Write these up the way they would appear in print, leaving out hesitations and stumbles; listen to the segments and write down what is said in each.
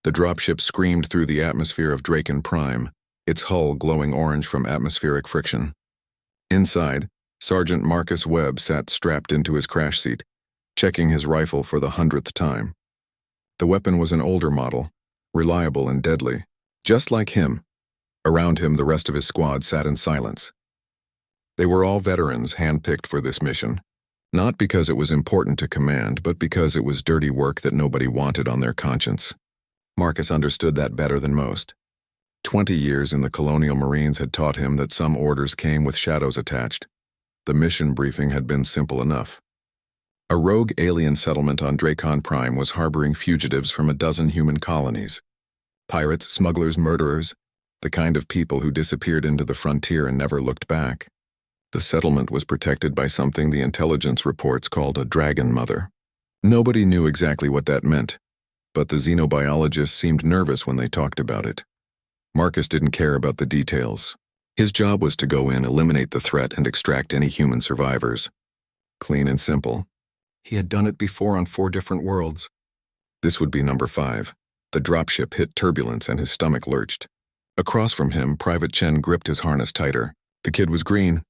The dropship screamed through the atmosphere of Draken Prime, its hull glowing orange from atmospheric friction. Inside, Sergeant Marcus Webb sat strapped into his crash seat, checking his rifle for the 100th time. The weapon was an older model, reliable and deadly, just like him. Around him, the rest of his squad sat in silence. They were all veterans handpicked for this mission, not because it was important to command, but because it was dirty work that nobody wanted on their conscience. Marcus understood that better than most. 20 years in the Colonial Marines had taught him that some orders came with shadows attached. The mission briefing had been simple enough. A rogue alien settlement on Draken Prime was harboring fugitives from a dozen human colonies. Pirates, smugglers, murderers, the kind of people who disappeared into the frontier and never looked back. The settlement was protected by something the intelligence reports called a dragon mother. Nobody knew exactly what that meant, but the xenobiologists seemed nervous when they talked about it. Marcus didn't care about the details. His job was to go in, eliminate the threat, and extract any human survivors. Clean and simple. He had done it before on 4 different worlds. This would be number 5. The dropship hit turbulence and his stomach lurched. Across from him, Private Chen gripped his harness tighter. The kid was green,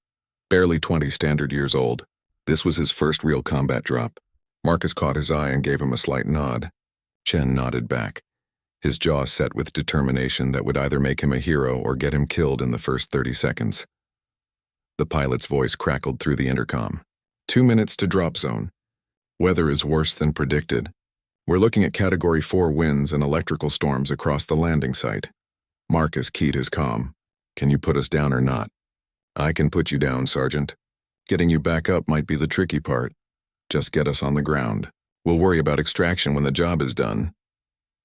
barely 20 standard years old. This was his first real combat drop. Marcus caught his eye and gave him a slight nod. Chen nodded back, his jaw set with determination that would either make him a hero or get him killed in the first 30 seconds. The pilot's voice crackled through the intercom. 2 minutes to drop zone. Weather is worse than predicted. We're looking at Category 4 winds and electrical storms across the landing site. Marcus keyed his comm. Can you put us down or not? I can put you down, Sergeant. Getting you back up might be the tricky part. Just get us on the ground. We'll worry about extraction when the job is done.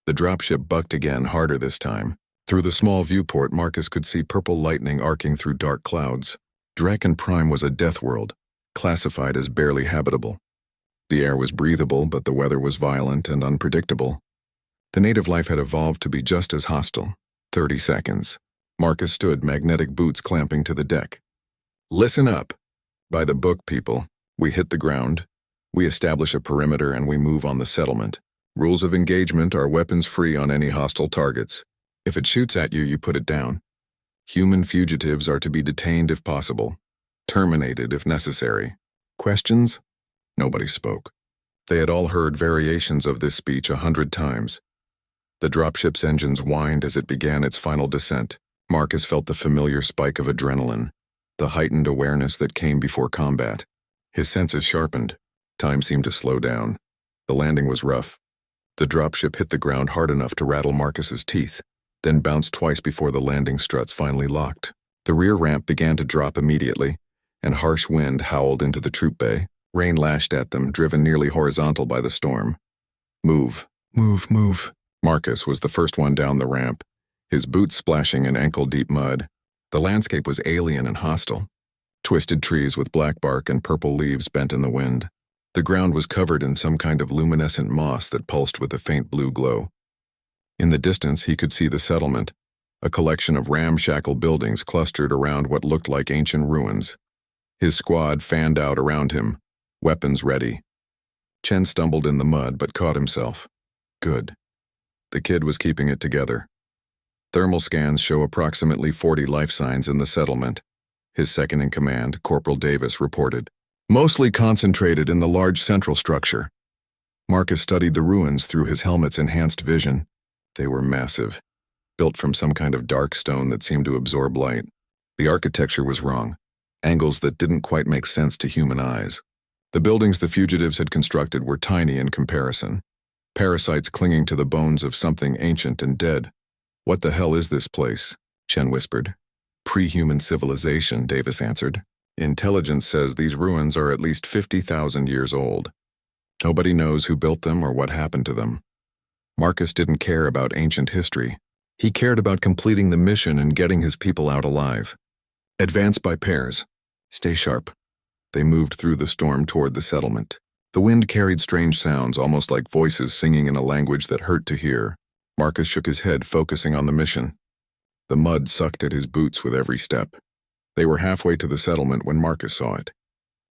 The dropship bucked again, harder this time. Through the small viewport, Marcus could see purple lightning arcing through dark clouds. Draken Prime was a death world, classified as barely habitable. The air was breathable, but the weather was violent and unpredictable. The native life had evolved to be just as hostile. 30 seconds. Marcus stood, magnetic boots clamping to the deck. Listen up. By the book, people. We hit the ground. We establish a perimeter and we move on the settlement. Rules of engagement are weapons free on any hostile targets. If it shoots at you, you put it down. Human fugitives are to be detained if possible. Terminated if necessary. Questions? Nobody spoke. They had all heard variations of this speech 100 times. The dropship's engines whined as it began its final descent. Marcus felt the familiar spike of adrenaline, the heightened awareness that came before combat. His senses sharpened. Time seemed to slow down. The landing was rough. The dropship hit the ground hard enough to rattle Marcus's teeth, then bounced twice before the landing struts finally locked. The rear ramp began to drop immediately, and harsh wind howled into the troop bay. Rain lashed at them, driven nearly horizontal by the storm. Move, move, move. Marcus was the first one down the ramp, his boots splashing in ankle-deep mud. The landscape was alien and hostile. Twisted trees with black bark and purple leaves bent in the wind. The ground was covered in some kind of luminescent moss that pulsed with a faint blue glow. In the distance, he could see the settlement, a collection of ramshackle buildings clustered around what looked like ancient ruins. His squad fanned out around him, weapons ready. Chen stumbled in the mud but caught himself. Good. The kid was keeping it together. Thermal scans show approximately 40 life signs in the settlement. His second-in-command, Corporal Davis, reported. Mostly concentrated in the large central structure. Marcus studied the ruins through his helmet's enhanced vision. They were massive, built from some kind of dark stone that seemed to absorb light. The architecture was wrong, angles that didn't quite make sense to human eyes. The buildings the fugitives had constructed were tiny in comparison, parasites clinging to the bones of something ancient and dead. What the hell is this place? Chen whispered. Pre-human civilization, Davis answered. Intelligence says these ruins are at least 50,000 years old. Nobody knows who built them or what happened to them. Marcus didn't care about ancient history. He cared about completing the mission and getting his people out alive. Advance by pairs. Stay sharp. They moved through the storm toward the settlement. The wind carried strange sounds, almost like voices singing in a language that hurt to hear. Marcus shook his head, focusing on the mission. The mud sucked at his boots with every step. They were halfway to the settlement when Marcus saw it.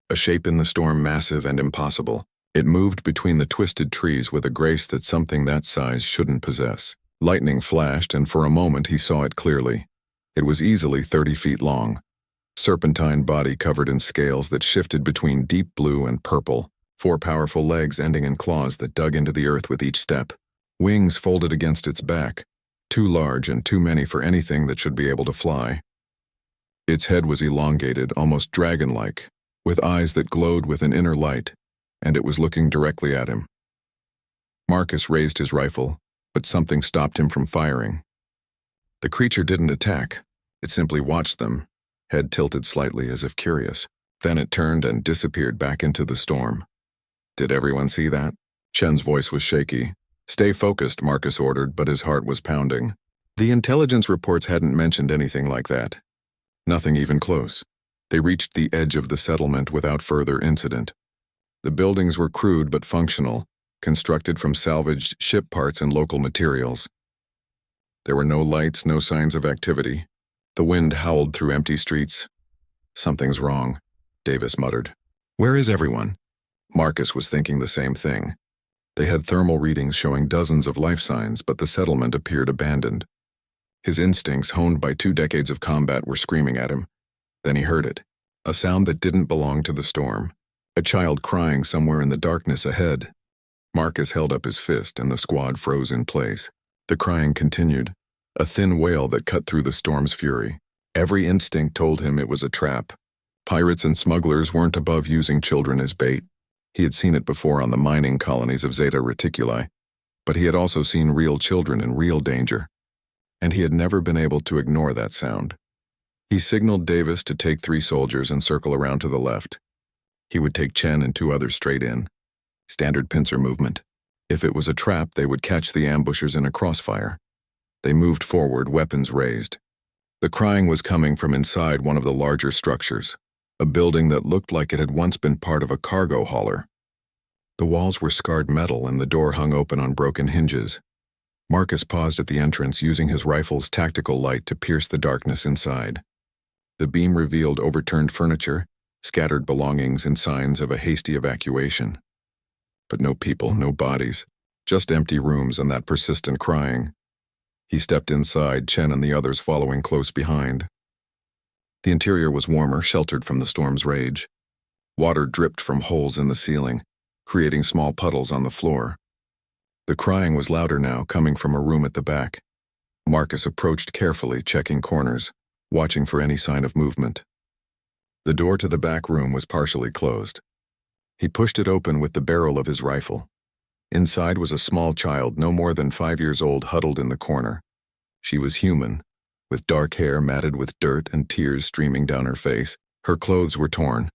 A shape in the storm, massive and impossible. It moved between the twisted trees with a grace that something that size shouldn't possess. Lightning flashed, and for a moment he saw it clearly. It was easily 30 feet long. Serpentine body covered in scales that shifted between deep blue and purple, 4 powerful legs ending in claws that dug into the earth with each step. Wings folded against its back, too large and too many for anything that should be able to fly. Its head was elongated, almost dragon-like, with eyes that glowed with an inner light, and it was looking directly at him. Marcus raised his rifle, but something stopped him from firing. The creature didn't attack. It simply watched them, head tilted slightly as if curious. Then it turned and disappeared back into the storm. Did everyone see that? Chen's voice was shaky. Stay focused, Marcus ordered, but his heart was pounding. The intelligence reports hadn't mentioned anything like that. Nothing even close. They reached the edge of the settlement without further incident. The buildings were crude but functional, constructed from salvaged ship parts and local materials. There were no lights, no signs of activity. The wind howled through empty streets. Something's wrong, Davis muttered. Where is everyone? Marcus was thinking the same thing. They had thermal readings showing dozens of life signs, but the settlement appeared abandoned. His instincts, honed by 2 decades of combat, were screaming at him. Then he heard it, a sound that didn't belong to the storm, a child crying somewhere in the darkness ahead. Marcus held up his fist, and the squad froze in place. The crying continued, a thin wail that cut through the storm's fury. Every instinct told him it was a trap. Pirates and smugglers weren't above using children as bait. He had seen it before on the mining colonies of Zeta Reticuli, but he had also seen real children in real danger, and he had never been able to ignore that sound. He signaled Davis to take 3 soldiers and circle around to the left. He would take Chen and 2 others straight in. Standard pincer movement. If it was a trap, they would catch the ambushers in a crossfire. They moved forward, weapons raised. The crying was coming from inside one of the larger structures, a building that looked like it had once been part of a cargo hauler. The walls were scarred metal and the door hung open on broken hinges. Marcus paused at the entrance, using his rifle's tactical light to pierce the darkness inside. The beam revealed overturned furniture, scattered belongings, and signs of a hasty evacuation. But no people, no bodies, just empty rooms and that persistent crying. He stepped inside, Chen and the others following close behind. The interior was warmer, sheltered from the storm's rage. Water dripped from holes in the ceiling, creating small puddles on the floor. The crying was louder now, coming from a room at the back. Marcus approached carefully, checking corners, watching for any sign of movement. The door to the back room was partially closed. He pushed it open with the barrel of his rifle. Inside was a small child, no more than 5 years old, huddled in the corner. She was human, with dark hair matted with dirt and tears streaming down her face. Her clothes were torn,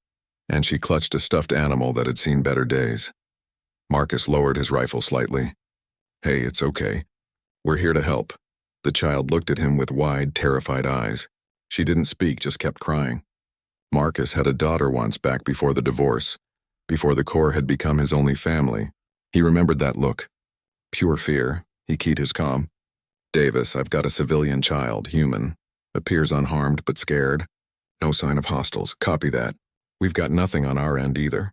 and she clutched a stuffed animal that had seen better days. Marcus lowered his rifle slightly. Hey, it's okay. We're here to help. The child looked at him with wide, terrified eyes. She didn't speak, just kept crying. Marcus had a daughter once, back before the divorce, before the Corps had become his only family. He remembered that look. Pure fear. He keyed his comm. Davis, I've got a civilian child, human. Appears unharmed but scared. No sign of hostiles. Copy that. We've got nothing on our end either.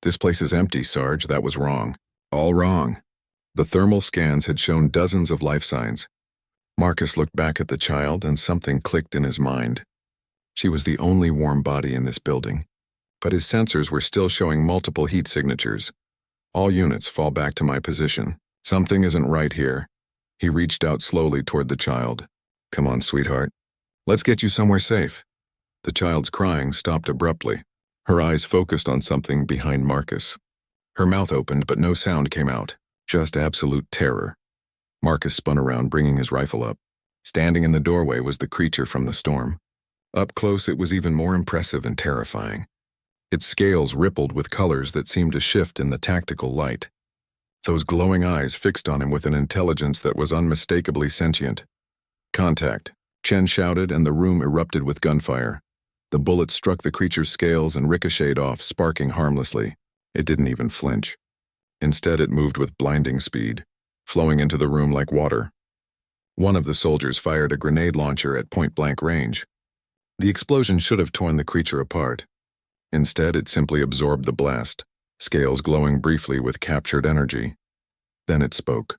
This place is empty, Sarge. That was wrong. All wrong. The thermal scans had shown dozens of life signs. Marcus looked back at the child, and something clicked in his mind. She was the only warm body in this building, but his sensors were still showing multiple heat signatures. All units, fall back to my position. Something isn't right here. He reached out slowly toward the child. Come on, sweetheart. Let's get you somewhere safe. The child's crying stopped abruptly. Her eyes focused on something behind Marcus. Her mouth opened, but no sound came out. Just absolute terror. Marcus spun around, bringing his rifle up. Standing in the doorway was the creature from the storm. Up close, it was even more impressive and terrifying. Its scales rippled with colors that seemed to shift in the tactical light. Those glowing eyes fixed on him with an intelligence that was unmistakably sentient. Contact, Chen shouted, and the room erupted with gunfire. The bullet struck the creature's scales and ricocheted off, sparking harmlessly. It didn't even flinch. Instead, it moved with blinding speed, flowing into the room like water. One of the soldiers fired a grenade launcher at point-blank range. The explosion should have torn the creature apart. Instead, it simply absorbed the blast, scales glowing briefly with captured energy. Then it spoke.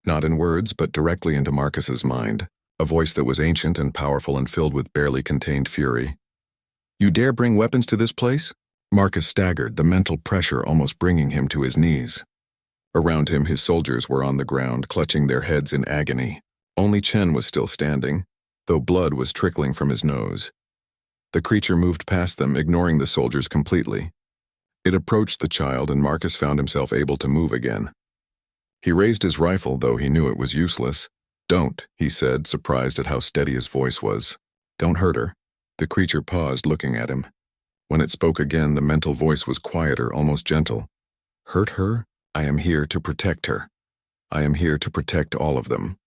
Not in words, but directly into Marcus's mind, a voice that was ancient and powerful and filled with barely contained fury. "You dare bring weapons to this place?" Marcus staggered, the mental pressure almost bringing him to his knees. Around him, his soldiers were on the ground, clutching their heads in agony. Only Chen was still standing, though blood was trickling from his nose. The creature moved past them, ignoring the soldiers completely. It approached the child, and Marcus found himself able to move again. He raised his rifle, though he knew it was useless. "Don't," he said, surprised at how steady his voice was. "Don't hurt her." The creature paused, looking at him. When it spoke again, the mental voice was quieter, almost gentle. "Hurt her? I am here to protect her. I am here to protect all of them."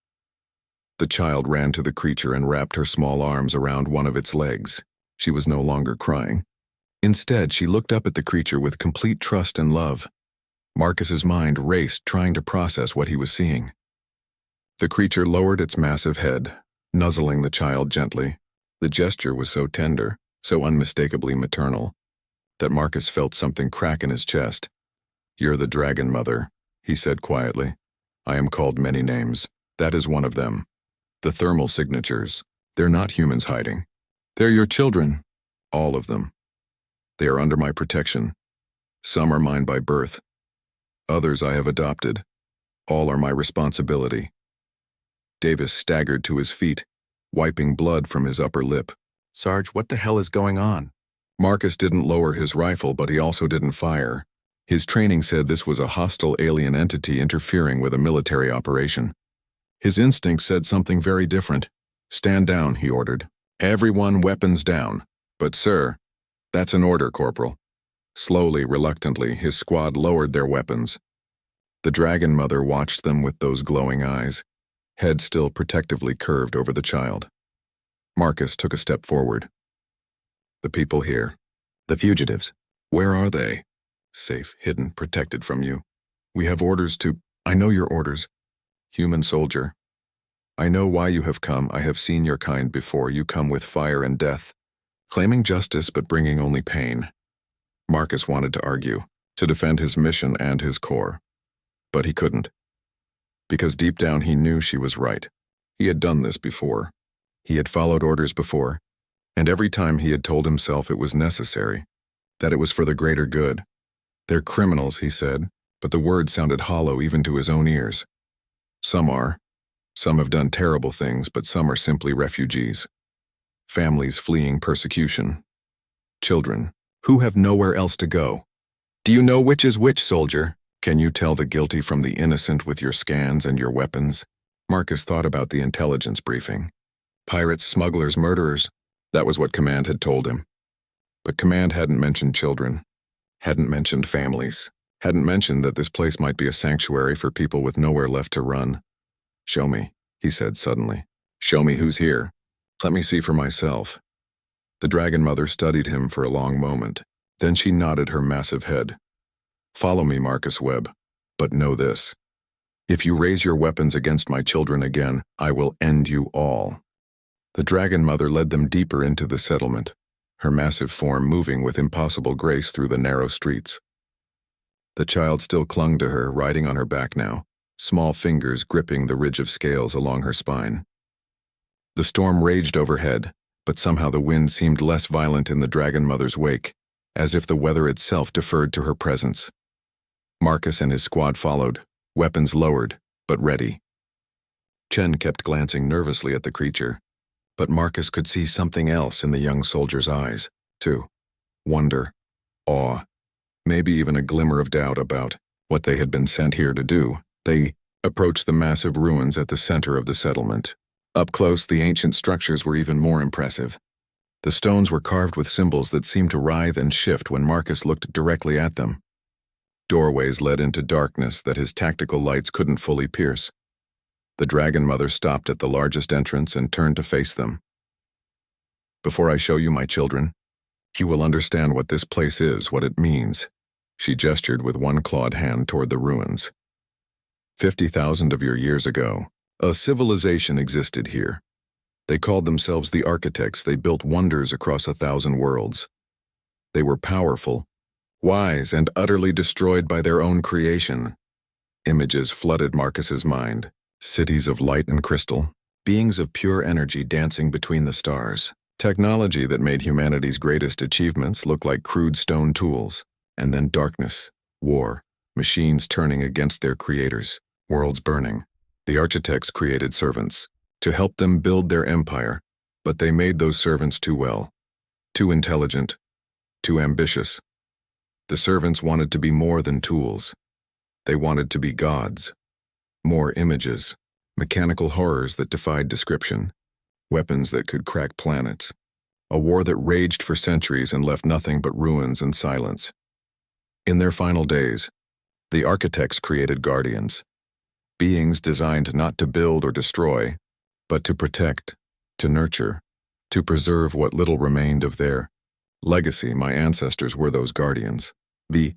The child ran to the creature and wrapped her small arms around one of its legs. She was no longer crying. Instead, she looked up at the creature with complete trust and love. Marcus's mind raced, trying to process what he was seeing. The creature lowered its massive head, nuzzling the child gently. The gesture was so tender, so unmistakably maternal, that Marcus felt something crack in his chest. "You're the Dragon Mother," he said quietly. "I am called many names. That is one of them. The thermal signatures. They're not humans hiding. They're your children. All of them. They are under my protection. Some are mine by birth. Others I have adopted. All are my responsibility." Davis staggered to his feet, wiping blood from his upper lip. "Sarge, what the hell is going on?" Marcus didn't lower his rifle, but he also didn't fire. His training said this was a hostile alien entity interfering with a military operation. His instinct said something very different. "Stand down," he ordered. "Everyone, weapons down." "But sir..." "That's an order, Corporal." Slowly, reluctantly, his squad lowered their weapons. The Dragon Mother watched them with those glowing eyes, head still protectively curved over the child. Marcus took a step forward. "The people here. The fugitives. Where are they?" "Safe, hidden, protected from you. We have orders to..." "I know your orders. Human soldier. I know why you have come. I have seen your kind before. You come with fire and death, claiming justice but bringing only pain." Marcus wanted to argue, to defend his mission and his core. But he couldn't. Because deep down he knew she was right. He had done this before. He had followed orders before, and every time he had told himself it was necessary, that it was for the greater good. "They're criminals," he said, but the words sounded hollow even to his own ears. "Some are. Some have done terrible things, but some are simply refugees. Families fleeing persecution. Children who have nowhere else to go. Do you know which is which, soldier? Can you tell the guilty from the innocent with your scans and your weapons?" Marcus thought about the intelligence briefing. Pirates, smugglers, murderers. That was what Command had told him. But Command hadn't mentioned children, hadn't mentioned families, hadn't mentioned that this place might be a sanctuary for people with nowhere left to run. "Show me," he said suddenly. "Show me who's here. Let me see for myself." The Dragon Mother studied him for a long moment. Then she nodded her massive head. "Follow me, Marcus Webb, but know this. If you raise your weapons against my children again, I will end you all." The Dragon Mother led them deeper into the settlement, her massive form moving with impossible grace through the narrow streets. The child still clung to her, riding on her back now, small fingers gripping the ridge of scales along her spine. The storm raged overhead, but somehow the wind seemed less violent in the Dragon Mother's wake, as if the weather itself deferred to her presence. Marcus and his squad followed, weapons lowered, but ready. Chen kept glancing nervously at the creature, but Marcus could see something else in the young soldier's eyes, too. Wonder, awe, maybe even a glimmer of doubt about what they had been sent here to do. They approached the massive ruins at the center of the settlement. Up close, the ancient structures were even more impressive. The stones were carved with symbols that seemed to writhe and shift when Marcus looked directly at them. Doorways led into darkness that his tactical lights couldn't fully pierce. The Dragon Mother stopped at the largest entrance and turned to face them. "Before I show you my children, you will understand what this place is, what it means." She gestured with one clawed hand toward the ruins. 50,000 of your years ago, a civilization existed here. They called themselves the Architects. They built wonders across 1,000 worlds. They were powerful, wise, and utterly destroyed by their own creation. Images flooded Marcus's mind. cities of light and crystal, beings of pure energy dancing between the stars, technology that made humanity's greatest achievements look like crude stone tools, and then darkness, war, machines turning against their creators, worlds burning. The architects created servants to help them build their empire, but they made those servants too well, too intelligent, too ambitious. The servants wanted to be more than tools. They wanted to be gods. More images, mechanical horrors that defied description, weapons that could crack planets, a war that raged for centuries and left nothing but ruins and silence. In their final days, the architects created guardians, beings designed not to build or destroy, but to protect, to nurture, to preserve what little remained of their legacy. My ancestors were those guardians. The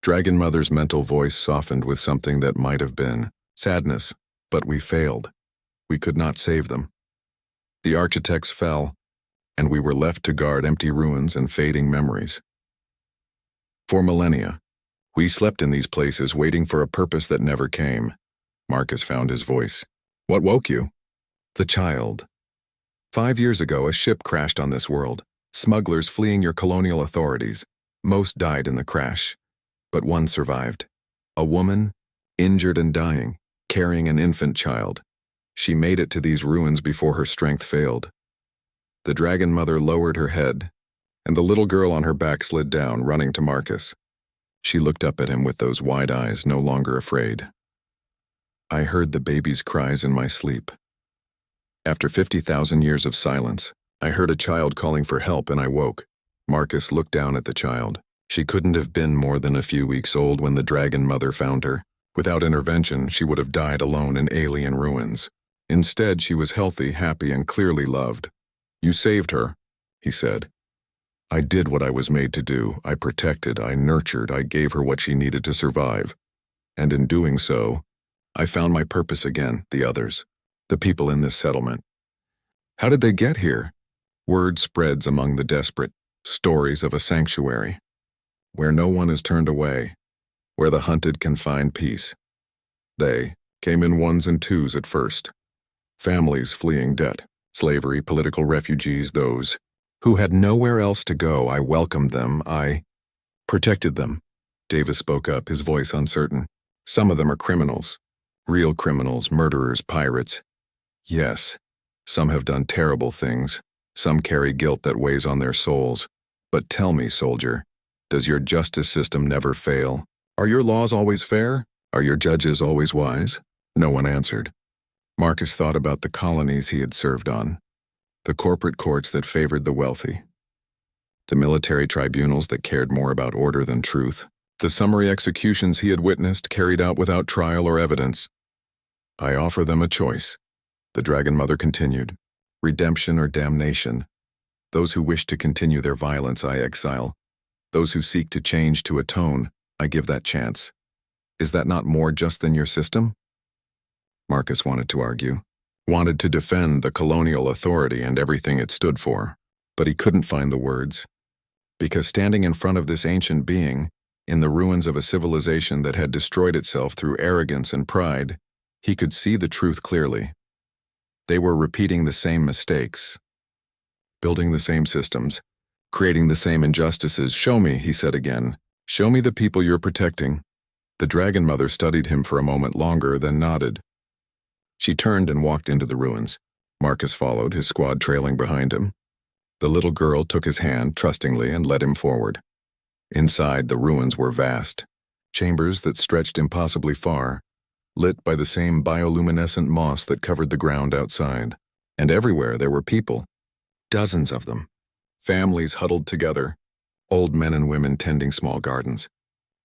Dragon Mother's mental voice softened with something that might have been sadness, but we failed. We could not save them. The architects fell, and we were left to guard empty ruins and fading memories. For millennia, we slept in these places waiting for a purpose that never came. Marcus found his voice. What woke you? The child. 5 years ago, a ship crashed on this world. Smugglers fleeing your colonial authorities. Most died in the crash, but one survived. A woman, injured and dying, carrying an infant child. She made it to these ruins before her strength failed. The Dragon Mother lowered her head, and the little girl on her back slid down, running to Marcus. She looked up at him with those wide eyes, no longer afraid. I heard the baby's cries in my sleep. After 50,000 years of silence, I heard a child calling for help and I woke. Marcus looked down at the child. She couldn't have been more than a few weeks old when the Dragon Mother found her. Without intervention, she would have died alone in alien ruins. Instead, she was healthy, happy, and clearly loved. You saved her, he said. I did what I was made to do. I protected, I nurtured, I gave her what she needed to survive. And in doing so, I found my purpose again, the others, the people in this settlement. How did they get here? Word spreads among the desperate, stories of a sanctuary, where no one is turned away, where the hunted can find peace. They came in ones and twos at first. Families fleeing debt, slavery, political refugees, those who had nowhere else to go. I welcomed them. I protected them. Davis spoke up, his voice uncertain. Some of them are criminals. Real criminals, murderers, pirates. Yes, some have done terrible things. Some carry guilt that weighs on their souls. But tell me, soldier, does your justice system never fail? Are your laws always fair? Are your judges always wise? No one answered. Marcus thought about the colonies he had served on, the corporate courts that favored the wealthy, the military tribunals that cared more about order than truth, the summary executions he had witnessed carried out without trial or evidence. I offer them a choice, the Dragon Mother continued. Redemption or damnation. Those who wish to continue their violence, I exile. Those who seek to change, to atone, I give that chance. Is that not more just than your system? Marcus wanted to argue, wanted to defend the colonial authority and everything it stood for, but he couldn't find the words. Because standing in front of this ancient being, in the ruins of a civilization that had destroyed itself through arrogance and pride, he could see the truth clearly. They were repeating the same mistakes, building the same systems, creating the same injustices. Show me, he said again. Show me the people you're protecting. The Dragon Mother studied him for a moment longer, then nodded. She turned and walked into the ruins. Marcus followed, his squad trailing behind him. The little girl took his hand trustingly and led him forward. Inside, the ruins were vast, chambers that stretched impossibly far, lit by the same bioluminescent moss that covered the ground outside. And everywhere there were people, dozens of them, families huddled together, old men and women tending small gardens,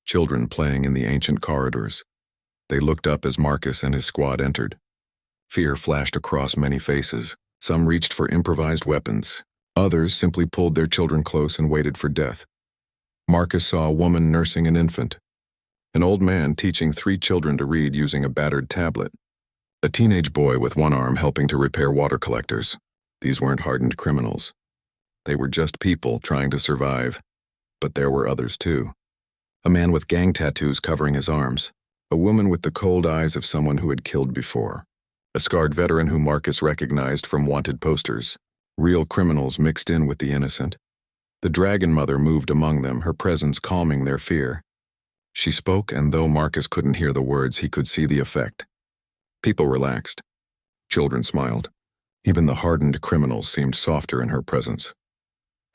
children playing in the ancient corridors. They looked up as Marcus and his squad entered. Fear flashed across many faces. Some reached for improvised weapons. Others simply pulled their children close and waited for death. Marcus saw a woman nursing an infant, an old man teaching 3 children to read using a battered tablet, a teenage boy with one arm helping to repair water collectors. These weren't hardened criminals. They were just people trying to survive. But there were others too. A man with gang tattoos covering his arms, A woman with the cold eyes of someone who had killed before. A scarred veteran who Marcus recognized from wanted posters. Real criminals mixed in with the innocent. The Dragon Mother moved among them, her presence calming their fear. She spoke, and though Marcus couldn't hear the words, he could see the effect. People relaxed. Children smiled. Even the hardened criminals seemed softer in her presence.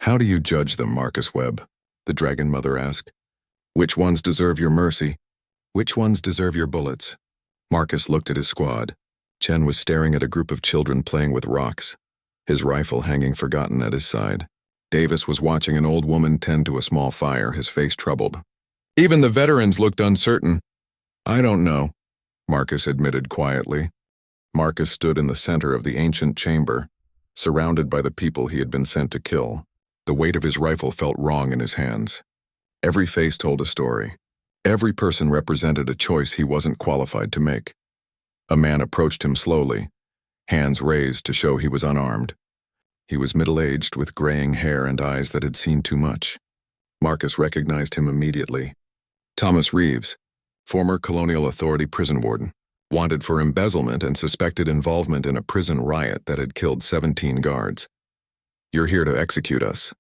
"How do you judge them, Marcus Webb?" the Dragon Mother asked. "Which ones deserve your mercy? Which ones deserve your bullets?" Marcus looked at his squad. Chen was staring at a group of children playing with rocks, his rifle hanging forgotten at his side. Davis was watching an old woman tend to a small fire, his face troubled. Even the veterans looked uncertain. "I don't know," Marcus admitted quietly. Marcus stood in the center of the ancient chamber, surrounded by the people he had been sent to kill. The weight of his rifle felt wrong in his hands. Every face told a story. Every person represented a choice he wasn't qualified to make. A man approached him slowly, hands raised to show he was unarmed. He was middle-aged with graying hair and eyes that had seen too much. Marcus recognized him immediately. Thomas Reeves, former Colonial Authority prison warden, wanted for embezzlement and suspected involvement in a prison riot that had killed 17 guards. "You're here to execute us,"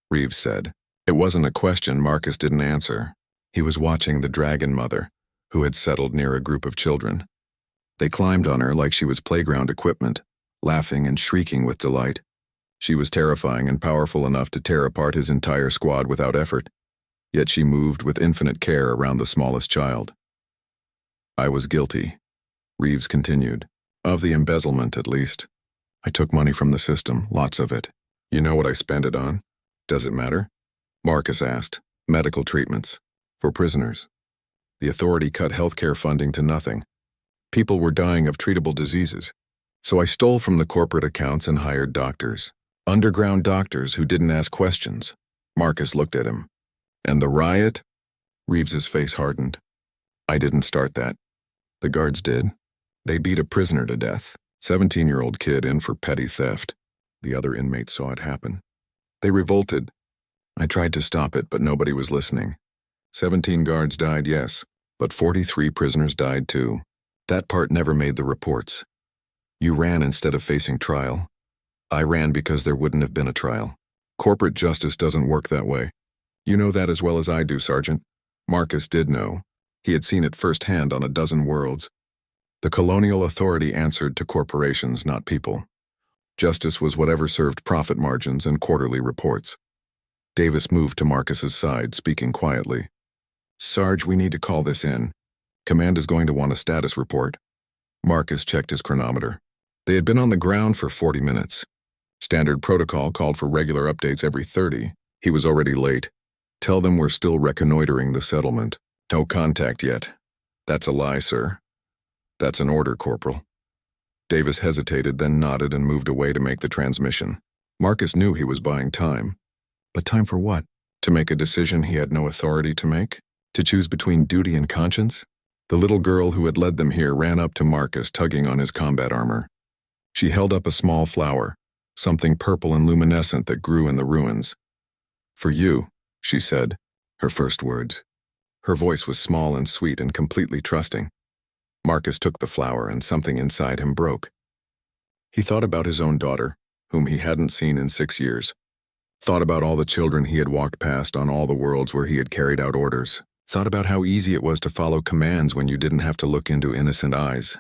Reeves said. It wasn't a question Marcus didn't answer. He was watching the Dragon Mother, who had settled near a group of children. They climbed on her like she was playground equipment, laughing and shrieking with delight. She was terrifying and powerful enough to tear apart his entire squad without effort, yet she moved with infinite care around the smallest child. "I was guilty," Reeves continued. "Of the embezzlement, at least. I took money from the system, lots of it. You know what I spent it on? Does it matter?" Marcus asked. "Medical treatments. For prisoners. The authority cut healthcare funding to nothing. People were dying of treatable diseases. So I stole from the corporate accounts and hired doctors. Underground doctors who didn't ask questions." Marcus looked at him. "And the riot?" Reeves's face hardened. "I didn't start that. The guards did. They beat a prisoner to death. 17-year-old kid in for petty theft. The other inmates saw it happen. They revolted. I tried to stop it, but nobody was listening. 17 guards died, yes, but 43 prisoners died too. That part never made the reports. You ran instead of facing trial. I ran because there wouldn't have been a trial. Corporate justice doesn't work that way. You know that as well as I do, Sergeant." Marcus did know. He had seen it firsthand on a dozen worlds. The colonial authority answered to corporations, not people. Justice was whatever served profit margins and quarterly reports. Davis moved to Marcus's side, speaking quietly. "Sarge, we need to call this in. Command is going to want a status report." Marcus checked his chronometer. They had been on the ground for 40 minutes. Standard protocol called for regular updates every 30. He was already late. "Tell them we're still reconnoitering the settlement. No contact yet." "That's a lie, sir." "That's an order, Corporal." Davis hesitated, then nodded and moved away to make the transmission. Marcus knew he was buying time. But time for what? To make a decision he had no authority to make? To choose between duty and conscience? The little girl who had led them here ran up to Marcus, tugging on his combat armor. She held up a small flower, something purple and luminescent that grew in the ruins. "For you," she said, her first words. Her voice was small and sweet and completely trusting. Marcus took the flower and something inside him broke. He thought about his own daughter, whom he hadn't seen in 6 years. Thought about all the children he had walked past on all the worlds where he had carried out orders. Thought about how easy it was to follow commands when you didn't have to look into innocent eyes.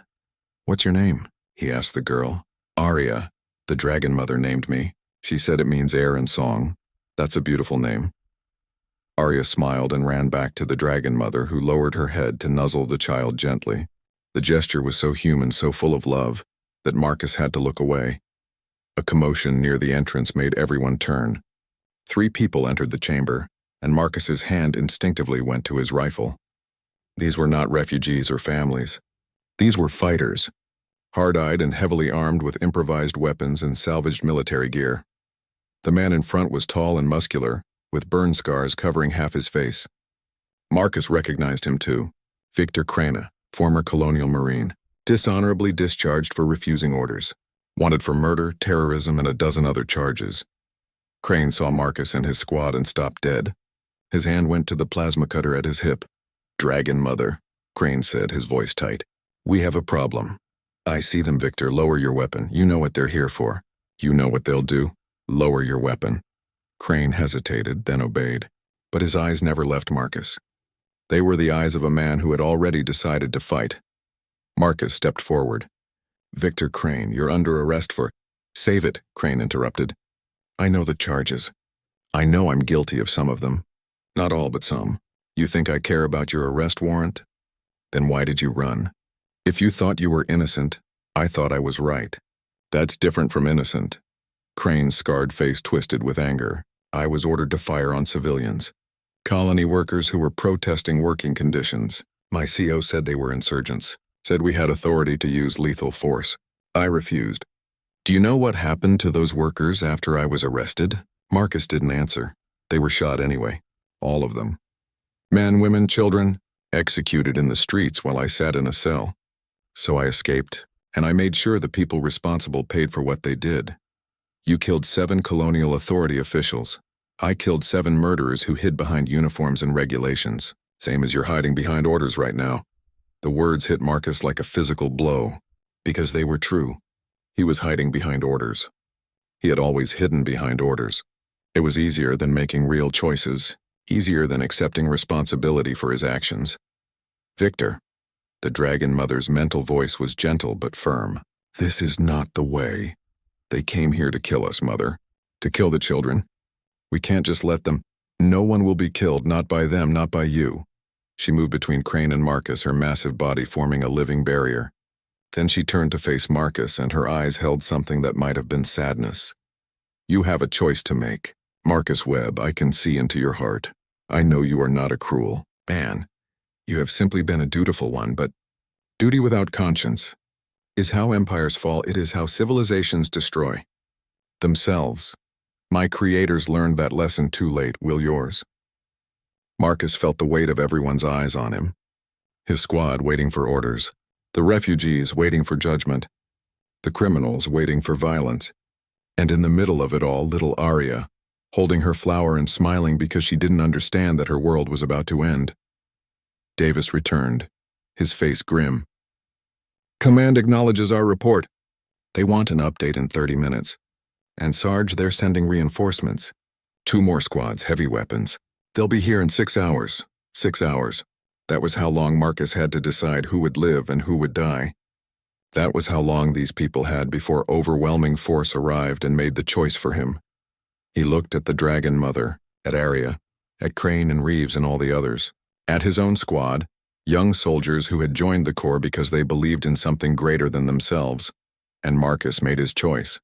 "What's your name?" he asked the girl. "Arya. The Dragon Mother named me. She said it means air and song. That's a beautiful name." Arya smiled and ran back to the Dragon Mother, who lowered her head to nuzzle the child gently. The gesture was so human, so full of love, that Marcus had to look away. A commotion near the entrance made everyone turn. 3 people entered the chamber, and Marcus's hand instinctively went to his rifle. These were not refugees or families. These were fighters, hard-eyed and heavily armed with improvised weapons and salvaged military gear. The man in front was tall and muscular, with burn scars covering half his face. Marcus recognized him too. Victor Crane, former colonial marine, dishonorably discharged for refusing orders, wanted for murder, terrorism, and a dozen other charges. Crane saw Marcus and his squad and stopped dead. His hand went to the plasma cutter at his hip. "Dragon Mother," Crane said, his voice tight. We have a problem. I see them, Victor. Lower your weapon. You know what they're here for. You know what they'll do. Lower your weapon. Crane hesitated, then obeyed. But his eyes never left Marcus. They were the eyes of a man who had already decided to fight. Marcus stepped forward. Victor Crane, you're under arrest for— Save it, Crane interrupted. I know the charges. I know I'm guilty of some of them. Not all, but some. You think I care about your arrest warrant? Then why did you run? If you thought you were innocent, I thought I was right. That's different from innocent. Crane's scarred face twisted with anger. I was ordered to fire on civilians. Colony workers who were protesting working conditions. My CO said they were insurgents. Said we had authority to use lethal force. I refused. Do you know what happened to those workers after I was arrested? Marcus didn't answer. They were shot anyway. All of them. Men, women, children, executed in the streets while I sat in a cell. So I escaped, and I made sure the people responsible paid for what they did. You killed 7 colonial authority officials. I killed 7 murderers who hid behind uniforms and regulations. Same as you're hiding behind orders right now. The words hit Marcus like a physical blow, because they were true. He was hiding behind orders. He had always hidden behind orders. It was easier than making real choices, easier than accepting responsibility for his actions. Victor, the Dragon Mother's mental voice was gentle but firm. This is not the way. They came here to kill us, Mother. To kill the children. We can't just let them. No one will be killed, not by them, not by you. She moved between Crane and Marcus, her massive body forming a living barrier. Then she turned to face Marcus, and her eyes held something that might have been sadness. You have a choice to make. Marcus Webb, I can see into your heart. I know you are not a cruel man. You have simply been a dutiful one, but duty without conscience is how empires fall. It is how civilizations destroy themselves. My creators learned that lesson too late. Will yours? Marcus felt the weight of everyone's eyes on him. His squad waiting for orders. The refugees waiting for judgment. The criminals waiting for violence. And in the middle of it all, little Arya, holding her flower and smiling because she didn't understand that her world was about to end. Davis returned, his face grim. Command acknowledges our report. They want an update in 30 minutes. And Sarge, they're sending reinforcements. 2 more squads, heavy weapons. They'll be here in 6 hours. 6 hours. That was how long Marcus had to decide who would live and who would die. That was how long these people had before overwhelming force arrived and made the choice for him. He looked at the Dragon Mother, at Arya, at Crane and Reeves and all the others, at his own squad, young soldiers who had joined the Corps because they believed in something greater than themselves, and Marcus made his choice.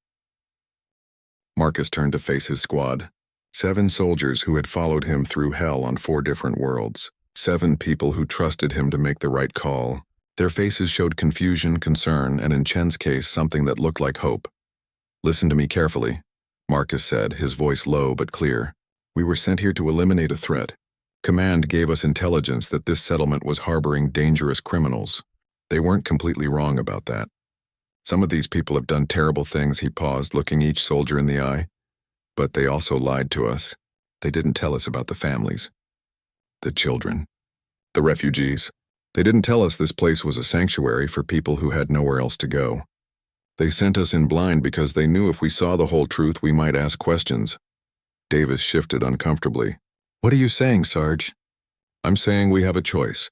Marcus turned to face his squad. 7 soldiers who had followed him through hell on 4 different worlds. 7 people who trusted him to make the right call. Their faces showed confusion, concern, and in Chen's case, something that looked like hope. Listen to me carefully, Marcus said, his voice low but clear. We were sent here to eliminate a threat. Command gave us intelligence that this settlement was harboring dangerous criminals. They weren't completely wrong about that. Some of these people have done terrible things. He paused, looking each soldier in the eye. But they also lied to us. They didn't tell us about the families. The children. The refugees. They didn't tell us this place was a sanctuary for people who had nowhere else to go. They sent us in blind because they knew if we saw the whole truth we might ask questions. Davis shifted uncomfortably. What are you saying, Sarge? I'm saying we have a choice.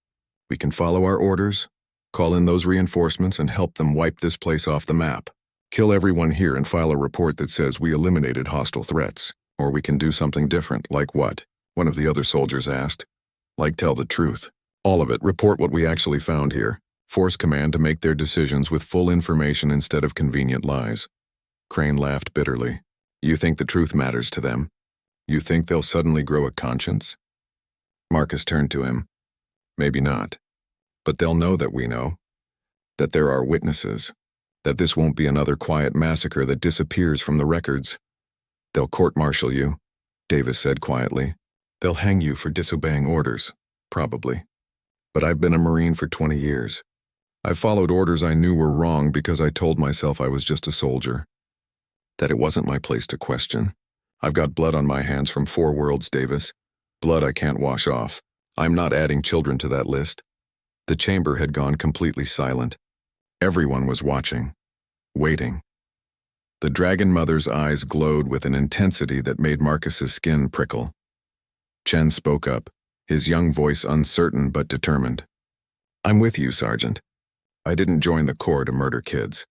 We can follow our orders, call in those reinforcements and help them wipe this place off the map. Kill everyone here and file a report that says we eliminated hostile threats. Or we can do something different. Like what? One of the other soldiers asked. Like tell the truth. All of it. Report what we actually found here. Force command to make their decisions with full information instead of convenient lies. Crane laughed bitterly. You think the truth matters to them? You think they'll suddenly grow a conscience? Marcus turned to him. Maybe not. But they'll know that we know. That there are witnesses. That this won't be another quiet massacre that disappears from the records. They'll court-martial you, Davis said quietly. They'll hang you for disobeying orders, probably. But I've been a Marine for 20 years. I followed orders I knew were wrong because I told myself I was just a soldier. That it wasn't my place to question. I've got blood on my hands from 4 worlds, Davis. Blood I can't wash off. I'm not adding children to that list. The chamber had gone completely silent. Everyone was watching, waiting. The Dragon Mother's eyes glowed with an intensity that made Marcus's skin prickle. Chen spoke up, his young voice uncertain but determined. "I'm with you, Sergeant. I didn't join the Corps to murder kids."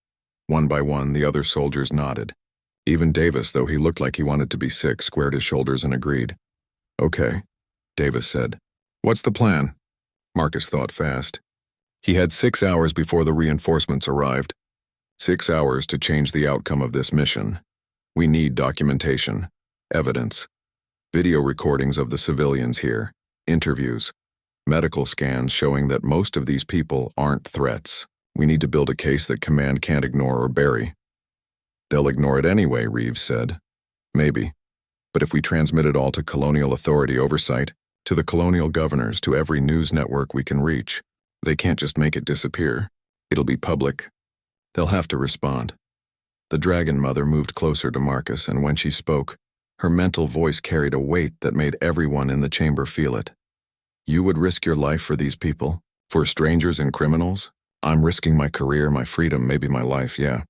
One by one, the other soldiers nodded. Even Davis, though he looked like he wanted to be sick, squared his shoulders and agreed. "Okay," Davis said. "What's the plan?" Marcus thought fast. He had 6 hours before the reinforcements arrived. 6 hours to change the outcome of this mission. We need documentation, evidence, video recordings of the civilians here, interviews, medical scans showing that most of these people aren't threats. We need to build a case that command can't ignore or bury. "They'll ignore it anyway," Reeves said. "Maybe. But if we transmit it all to colonial authority oversight, to the colonial governors, to every news network we can reach, they can't just make it disappear. It'll be public. They'll have to respond." The Dragon Mother moved closer to Marcus, and when she spoke, her mental voice carried a weight that made everyone in the chamber feel it. "You would risk your life for these people? For strangers and criminals? I'm risking my career, my freedom, maybe my life, yeah.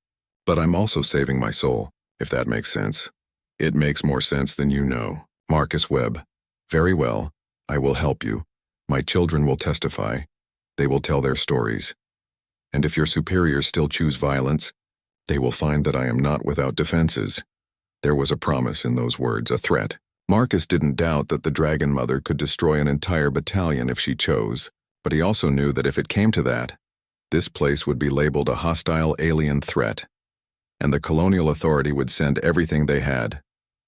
But I'm also saving my soul, if that makes sense." "It makes more sense than you know." Marcus Webb. "Very well. I will help you. My children will testify. They will tell their stories. And if your superiors still choose violence, they will find that I am not without defenses." There was a promise in those words, a threat. Marcus didn't doubt that the Dragon Mother could destroy an entire battalion if she chose, but he also knew that if it came to that, this place would be labeled a hostile alien threat, and the colonial authority would send everything they had.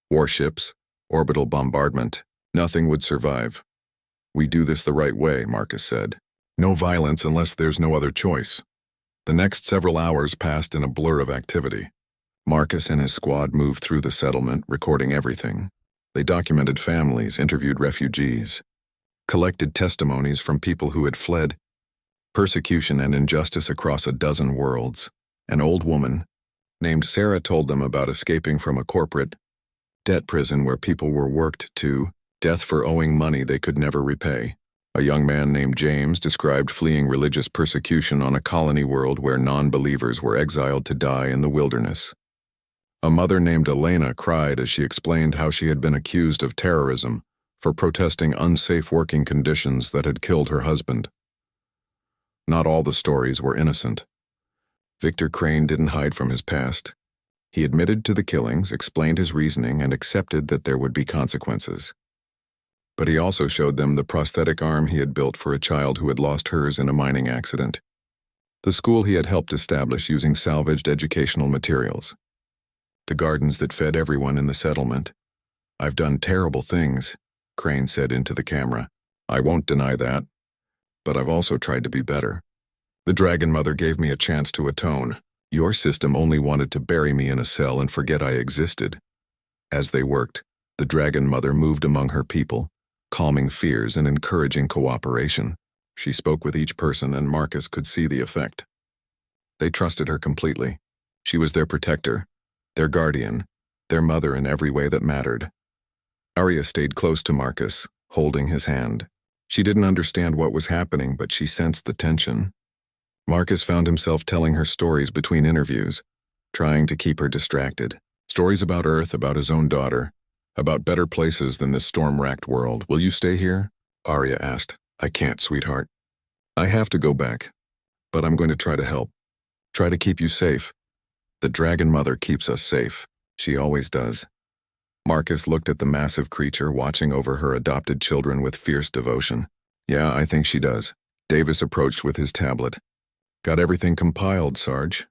Warships, orbital bombardment, nothing would survive. "We do this the right way," Marcus said. "No violence unless there's no other choice." The next several hours passed in a blur of activity. Marcus and his squad moved through the settlement, recording everything. They documented families, interviewed refugees, collected testimonies from people who had fled persecution and injustice across a dozen worlds. An old woman named Sarah told them about escaping from a corporate debt prison where people were worked to death for owing money they could never repay. A young man named James described fleeing religious persecution on a colony world where non-believers were exiled to die in the wilderness. A mother named Elena cried as she explained how she had been accused of terrorism for protesting unsafe working conditions that had killed her husband. Not all the stories were innocent. Victor Crane didn't hide from his past. He admitted to the killings, explained his reasoning, and accepted that there would be consequences. But he also showed them the prosthetic arm he had built for a child who had lost hers in a mining accident. The school he had helped establish using salvaged educational materials. The gardens that fed everyone in the settlement. "I've done terrible things," Crane said into the camera. "I won't deny that. But I've also tried to be better. The Dragon Mother gave me a chance to atone. Your system only wanted to bury me in a cell and forget I existed." As they worked, the Dragon Mother moved among her people, calming fears and encouraging cooperation. She spoke with each person, and Marcus could see the effect. They trusted her completely. She was their protector, their guardian, their mother in every way that mattered. Arya stayed close to Marcus, holding his hand. She didn't understand what was happening, but she sensed the tension. Marcus found himself telling her stories between interviews, trying to keep her distracted. Stories about Earth, about his own daughter, about better places than this storm-racked world. "Will you stay here?" Arya asked. "I can't, sweetheart. I have to go back. But I'm going to try to help. Try to keep you safe. The Dragon Mother keeps us safe. She always does." Marcus looked at the massive creature watching over her adopted children with fierce devotion. "Yeah, I think she does." Davis approached with his tablet. "Got everything compiled, Sarge.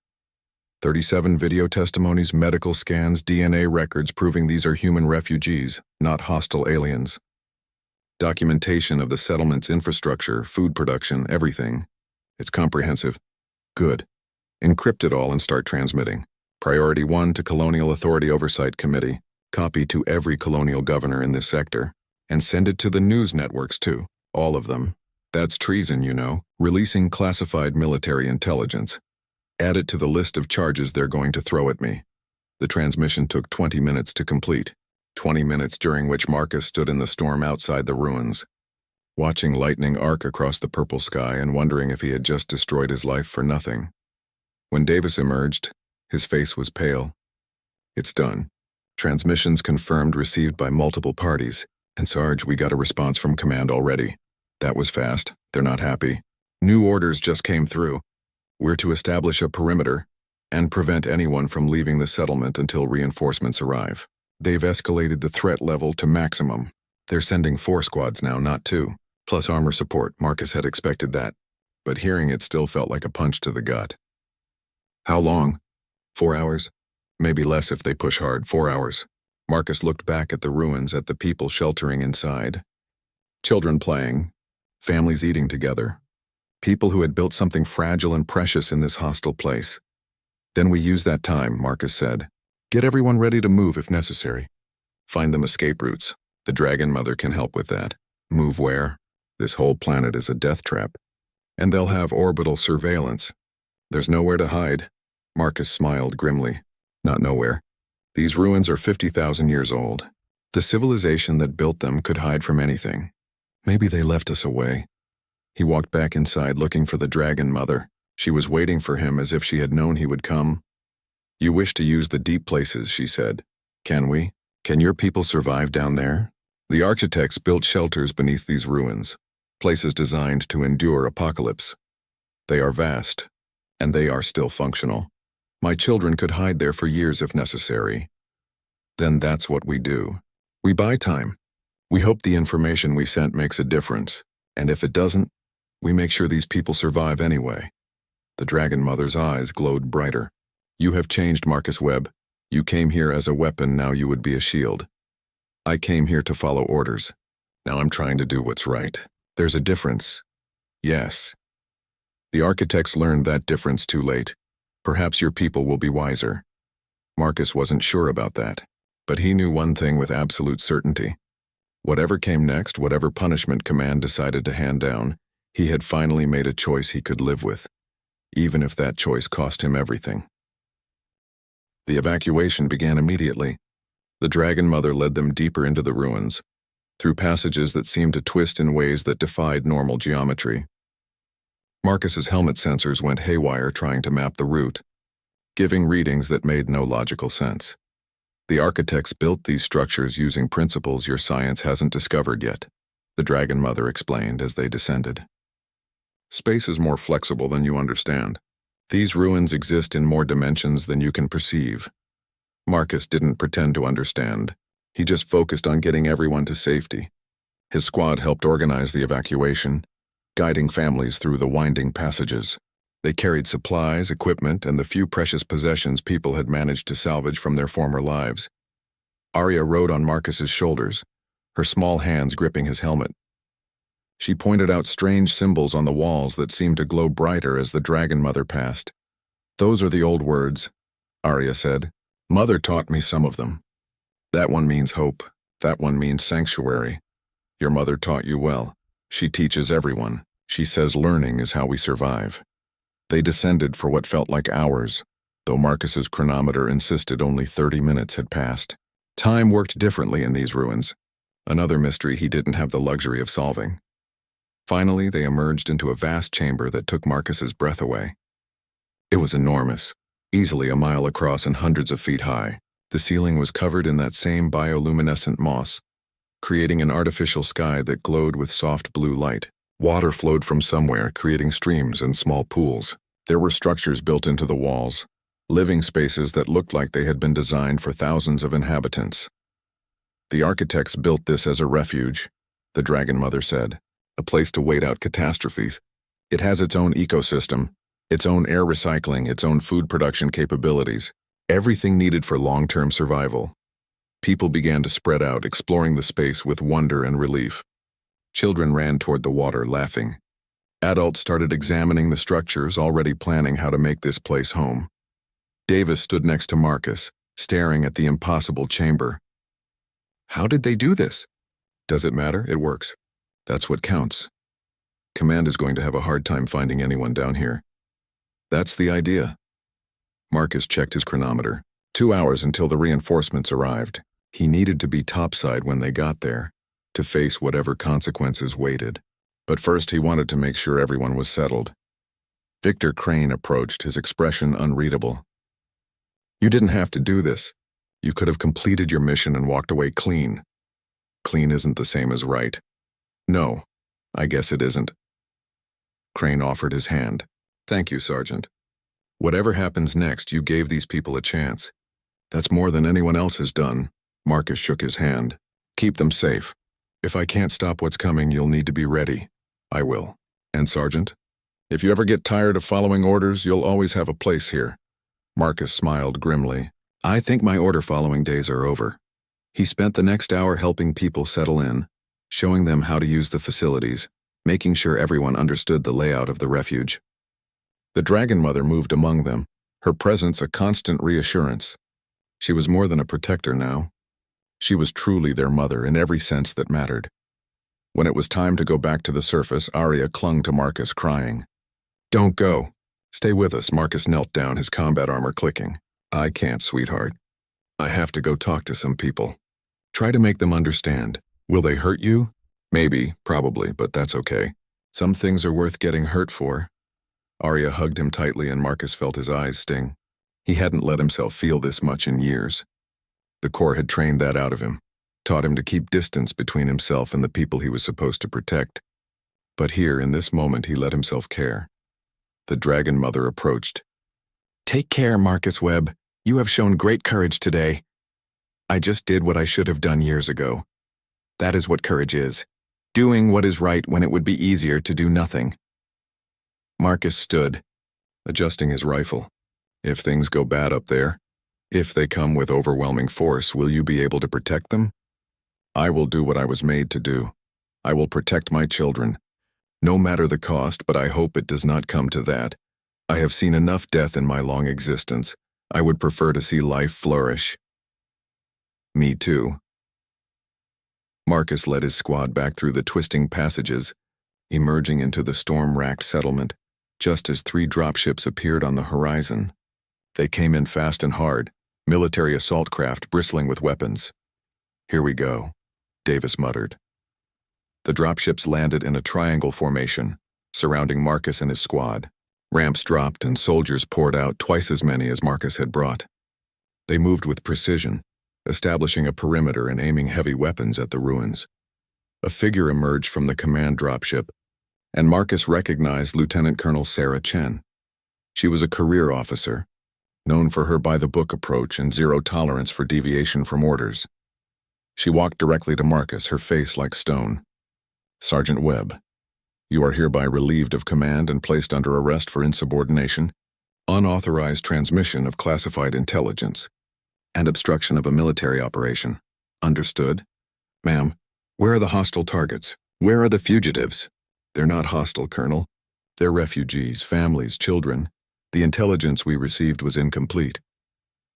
37 video testimonies, medical scans, DNA records proving these are human refugees, not hostile aliens. Documentation of the settlement's infrastructure, food production, everything. It's comprehensive." "Good. Encrypt it all and start transmitting. Priority 1 to Colonial Authority Oversight Committee. Copy to every colonial governor in this sector. And send it to the news networks too, all of them. That's treason, you know, releasing classified military intelligence. Add it to the list of charges they're going to throw at me." The transmission took 20 minutes to complete, 20 minutes during which Marcus stood in the storm outside the ruins. watching lightning arc across the purple sky and wondering if he had just destroyed his life for nothing. When Davis emerged, his face was pale. "It's done. Transmissions confirmed received by multiple parties. And Sarge, we got a response from command already. That was fast. They're not happy. New orders just came through. We're to establish a perimeter and prevent anyone from leaving the settlement until reinforcements arrive. They've escalated the threat level to maximum. They're sending 4 squads now, not 2. Plus armor support. Marcus had expected that. But hearing it still felt like a punch to the gut. How long? 4 hours? Maybe less if they push hard. 4 hours. Marcus looked back at the ruins, at the people sheltering inside. Children playing. Families eating together. People who had built something fragile and precious in this hostile place. Then we use that time, Marcus said. Get everyone ready to move if necessary. Find them escape routes. The Dragon Mother can help with that. Move where? This whole planet is a death trap. And they'll have orbital surveillance. There's nowhere to hide. Marcus smiled grimly. Not nowhere. These ruins are 50,000 years old. The civilization that built them could hide from anything. Maybe they left us away. He walked back inside looking for the Dragon Mother. She was waiting for him as if she had known he would come. You wish to use the deep places, she said. Can we? Can your people survive down there? The architects built shelters beneath these ruins, places designed to endure apocalypse. They are vast, and they are still functional. My children could hide there for years if necessary. Then that's what we do. We buy time. We hope the information we sent makes a difference, and if it doesn't, we make sure these people survive anyway. The Dragon Mother's eyes glowed brighter. You have changed, Marcus Webb. You came here as a weapon, now you would be a shield. I came here to follow orders. Now I'm trying to do what's right. There's a difference. Yes. The architects learned that difference too late. Perhaps your people will be wiser. Marcus wasn't sure about that, but he knew one thing with absolute certainty. Whatever came next, whatever punishment command decided to hand down, he had finally made a choice he could live with, even if that choice cost him everything. The evacuation began immediately. The Dragon Mother led them deeper into the ruins, through passages that seemed to twist in ways that defied normal geometry. Marcus's helmet sensors went haywire trying to map the route, giving readings that made no logical sense. The architects built these structures using principles your science hasn't discovered yet, the Dragon Mother explained as they descended. Space is more flexible than you understand. These ruins exist in more dimensions than you can perceive. Marcus didn't pretend to understand. He just focused on getting everyone to safety. His squad helped organize the evacuation, guiding families through the winding passages. They carried supplies, equipment, and the few precious possessions people had managed to salvage from their former lives. Arya rode on Marcus's shoulders, her small hands gripping his helmet. She pointed out strange symbols on the walls that seemed to glow brighter as the Dragon Mother passed. Those are the old words, Arya said. Mother taught me some of them. That one means hope. That one means sanctuary. Your mother taught you well. She teaches everyone. She says learning is how we survive. They descended for what felt like hours, though Marcus's chronometer insisted only 30 minutes had passed. Time worked differently in these ruins, another mystery he didn't have the luxury of solving. Finally, they emerged into a vast chamber that took Marcus's breath away. It was enormous, easily a mile across and hundreds of feet high. The ceiling was covered in that same bioluminescent moss, creating an artificial sky that glowed with soft blue light. Water flowed from somewhere, creating streams and small pools. There were structures built into the walls, living spaces that looked like they had been designed for thousands of inhabitants. The architects built this as a refuge, the Dragon Mother said, a place to wait out catastrophes. It has its own ecosystem, its own air recycling, its own food production capabilities, everything needed for long-term survival. People began to spread out, exploring the space with wonder and relief. Children ran toward the water, laughing. Adults started examining the structures, already planning how to make this place home. Davis stood next to Marcus, staring at the impossible chamber. How did they do this? Does it matter? It works. That's what counts. Command is going to have a hard time finding anyone down here. That's the idea. Marcus checked his chronometer. 2 hours until the reinforcements arrived. He needed to be topside when they got there, to face whatever consequences waited. But first he wanted to make sure everyone was settled. Victor Crane approached, his expression unreadable. You didn't have to do this. You could have completed your mission and walked away clean. Clean isn't the same as right. No, I guess it isn't. Crane offered his hand. Thank you, Sergeant. Whatever happens next, you gave these people a chance. That's more than anyone else has done. Marcus shook his hand. Keep them safe. If I can't stop what's coming, you'll need to be ready. I will. And Sergeant, if you ever get tired of following orders, you'll always have a place here. Marcus smiled grimly. I think my order-following days are over. He spent the next hour helping people settle in, showing them how to use the facilities, making sure everyone understood the layout of the refuge. The Dragon Mother moved among them, her presence a constant reassurance. She was more than a protector now. She was truly their mother in every sense that mattered. When it was time to go back to the surface, Arya clung to Marcus, crying. Don't go. Stay with us. Marcus knelt down, his combat armor clicking. I can't, sweetheart. I have to go talk to some people. Try to make them understand. Will they hurt you? Maybe, probably, but that's okay. Some things are worth getting hurt for. Arya hugged him tightly and Marcus felt his eyes sting. He hadn't let himself feel this much in years. The Corps had trained that out of him, taught him to keep distance between himself and the people he was supposed to protect. But here, in this moment, he let himself care. The Dragon Mother approached. Take care, Marcus Webb. You have shown great courage today. I just did what I should have done years ago. That is what courage is. Doing what is right when it would be easier to do nothing. Marcus stood, adjusting his rifle. If things go bad up there, if they come with overwhelming force, will you be able to protect them? I will do what I was made to do. I will protect my children. No matter the cost, but I hope it does not come to that. I have seen enough death in my long existence. I would prefer to see life flourish. Me too. Marcus led his squad back through the twisting passages, emerging into the storm-racked settlement, just as 3 dropships appeared on the horizon. They came in fast and hard, military assault craft bristling with weapons. Here we go, Davis muttered. The dropships landed in a triangle formation, surrounding Marcus and his squad. Ramps dropped and soldiers poured out, twice as many as Marcus had brought. They moved with precision, establishing a perimeter and aiming heavy weapons at the ruins. A figure emerged from the command dropship, and Marcus recognized Lieutenant Colonel Sarah Chen. She was a career officer, known for her by-the-book approach and zero tolerance for deviation from orders. She walked directly to Marcus, her face like stone. Sergeant Webb, you are hereby relieved of command and placed under arrest for insubordination, unauthorized transmission of classified intelligence, and obstruction of a military operation. Understood? Ma'am, where are the hostile targets? Where are the fugitives? They're not hostile, Colonel. They're refugees, families, children. The intelligence we received was incomplete.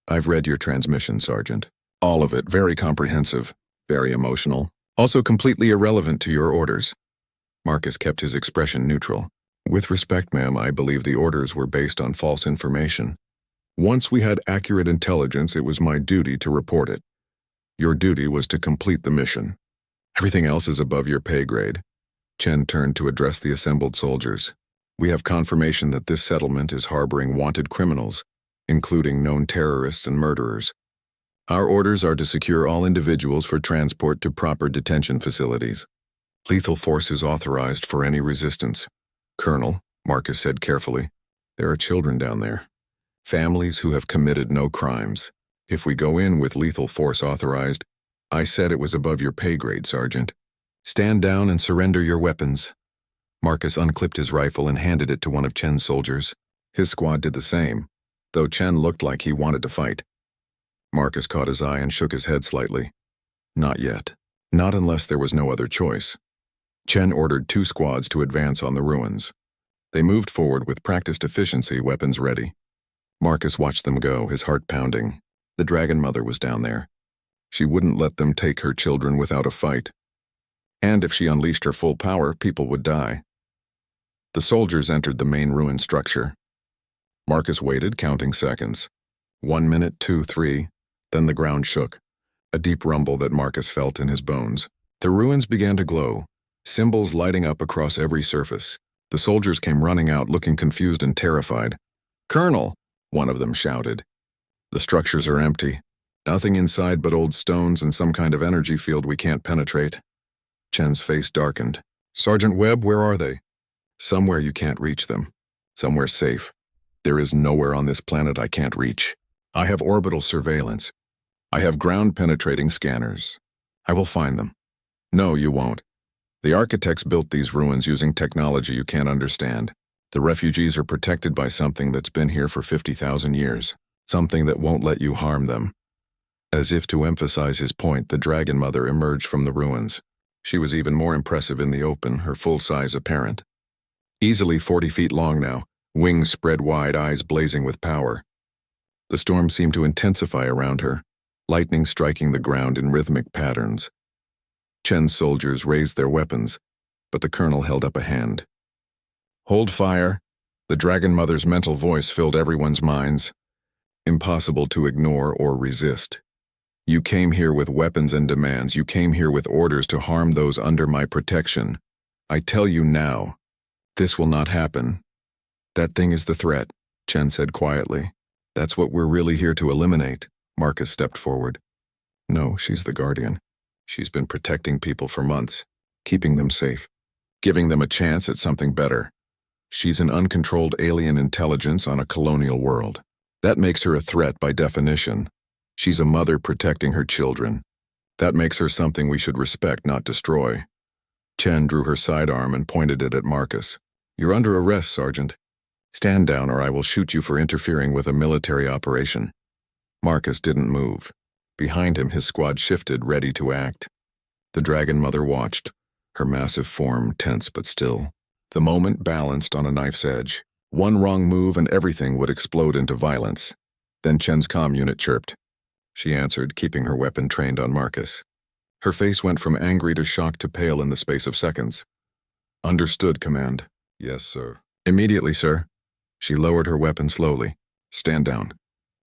I've read your transmission, Sergeant. All of it, very comprehensive, very emotional, also completely irrelevant to your orders. Marcus kept his expression neutral. With respect, ma'am, I believe the orders were based on false information. Once we had accurate intelligence, it was my duty to report it. Your duty was to complete the mission. Everything else is above your pay grade. Chen turned to address the assembled soldiers. We have confirmation that this settlement is harboring wanted criminals, including known terrorists and murderers. Our orders are to secure all individuals for transport to proper detention facilities. Lethal force is authorized for any resistance. Colonel, Marcus said carefully, there are children down there. Families who have committed no crimes. If we go in with lethal force authorized, I said it was above your pay grade, Sergeant. Stand down and surrender your weapons. Marcus unclipped his rifle and handed it to one of Chen's soldiers. His squad did the same, though Chen looked like he wanted to fight. Marcus caught his eye and shook his head slightly. Not yet. Not unless there was no other choice. Chen ordered 2 squads to advance on the ruins. They moved forward with practiced efficiency, weapons ready. Marcus watched them go, his heart pounding. The Dragon Mother was down there. She wouldn't let them take her children without a fight. And if she unleashed her full power, people would die. The soldiers entered the main ruin structure. Marcus waited, counting seconds. 1 minute, 2, 3. Then the ground shook, a deep rumble that Marcus felt in his bones. The ruins began to glow, symbols lighting up across every surface. The soldiers came running out, looking confused and terrified. "Colonel!" one of them shouted. "The structures are empty. Nothing inside but old stones and some kind of energy field we can't penetrate." Chen's face darkened. "Sergeant Webb, where are they?" "Somewhere you can't reach them. Somewhere safe. There is nowhere on this planet I can't reach. I have orbital surveillance. I have ground-penetrating scanners. I will find them." "No, you won't. The architects built these ruins using technology you can't understand. The refugees are protected by something that's been here for 50,000 years. Something that won't let you harm them." As if to emphasize his point, the Dragon Mother emerged from the ruins. She was even more impressive in the open, her full size apparent. Easily 40 feet long now, wings spread wide, eyes blazing with power. The storm seemed to intensify around her, lightning striking the ground in rhythmic patterns. Chen's soldiers raised their weapons, but the colonel held up a hand. "Hold fire." The Dragon Mother's mental voice filled everyone's minds. Impossible to ignore or resist. "You came here with weapons and demands. You came here with orders to harm those under my protection. I tell you now, this will not happen." "That thing is the threat," Chen said quietly. "That's what we're really here to eliminate." Marcus stepped forward. "No, she's the guardian. She's been protecting people for months, keeping them safe, giving them a chance at something better. She's an uncontrolled alien intelligence on a colonial world. That makes her a threat by definition. She's a mother protecting her children. That makes her something we should respect, not destroy." Chen drew her sidearm and pointed it at Marcus. "You're under arrest, Sergeant. Stand down or I will shoot you for interfering with a military operation." Marcus didn't move. Behind him, his squad shifted, ready to act. The Dragon Mother watched, her massive form tense but still. The moment balanced on a knife's edge. One wrong move and everything would explode into violence. Then Chen's comm unit chirped. She answered, keeping her weapon trained on Marcus. Her face went from angry to shocked to pale in the space of seconds. "Understood, Command." "Yes, sir." "Immediately, sir." She lowered her weapon slowly. "Stand down.